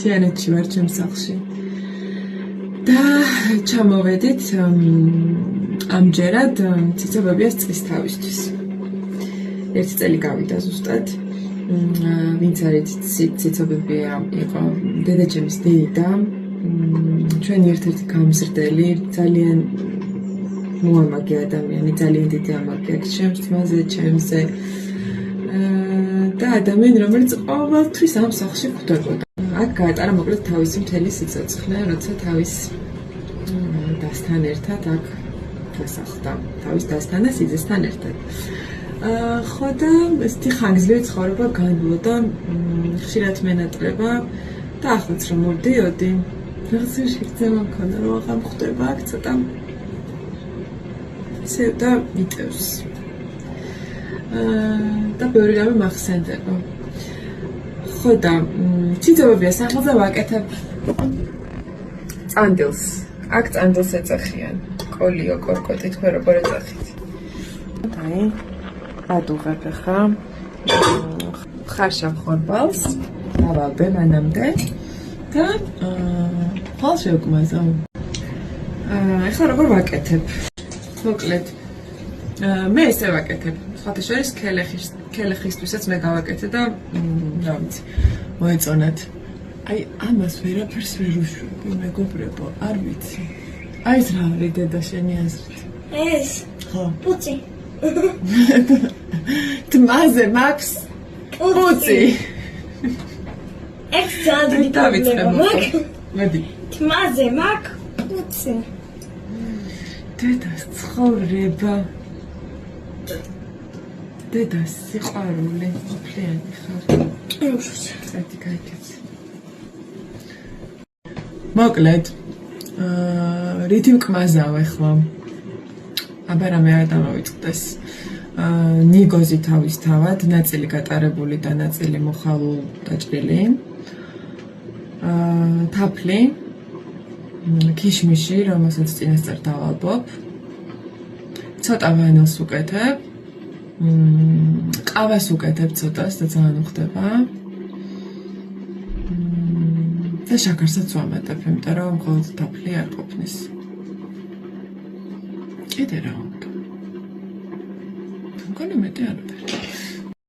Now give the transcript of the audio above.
თიანეთში ვარ ჩემს სახლში. და ჩამოვედით ამჯერად ციცაბობიას წლის თავისთვის. ერთი წელი გავიდა ზუსტად. ვინც არის ციცაბობია იყო დედაჩემის დეიდა. ჩვენი ერთ-ერთი გამზრდელი, ძალიან მოამაგე ადამიანი, ძალიან დიდი ამაგი აქვს ჩემს თმაზე, ჩემზე. და ადამიანი, რომელიც ყოველთვის ამ სახლში ხვდებოდა. აქ გაატარა მოკლედ თავისი მთელი სიცოცხლე, როცა თავის დასთან ერთად აქ დასახლდა. თავის დასთან და სიძესთან ერთად. ხო და ესეთი ხანგრძლივი ცხოვრება განვლოდა, ხშირად მენატრება და ახლაც რომ მოვდიოდი, რაღაცა შეგრძნება მქონდა, რომ აღარ ხვდება აქ ცოტა ცევდა ვიტევს. და ბევრი რამე მახსენდება. ხო და ციცაბობიას სახელზე ვაკეთებ წანდილს. აქ წანდილს ეძახიან. კოლიო, კორკოტი, თქვენ როგორ ეძახით? აი, ადუღებ ხა. ხარშავ ხორბალს, დავალდე მანამდე და ხალ შევკმაზავ. ეხლა როგორ ვაკეთებ? მოკლედ მე ესე ვაკეთებ. სხვათა შორის ქელეხისთვისაც მე გავაკეთე და რა ვიცი, მოეწონათ. აი, ამას ვერაფერს ვერ უშვები, მეგობრებო, არ ვიცი. აი ეს რა არის დედა შენი აზრით? ეს? ხო. პუცი. თმაზე მაქვს პუცი. ეს ძალიან დავიწყებ. მოდი. თმაზე მაქვს პუცი. დედას ცხოვრება. დედას სიყვარული, ოფლიანი ხარ. ერთი გაიქეცი. მოკლედ, რითი მკმაზავ ახლა? აბა რამე არ დამოვიწყდეს. ნიგოზი თავისთავად, ნაწილი გატარებული და ნაწილი მოხალულ დაჭრილი. თაფლი, ქიშმიში, რომელსაც წინასწარ დავალბობ. ცოტა ვანილს უკეთებ. ყავას უკეთებ ცოტას და ძალიან უხდება. და შაქარსაც ვამატებ, იმიტომ რომ ყოველთვის თაფლი არ ყოფნის. კიდე რა უნდა? მგონი მეტი არაფერი.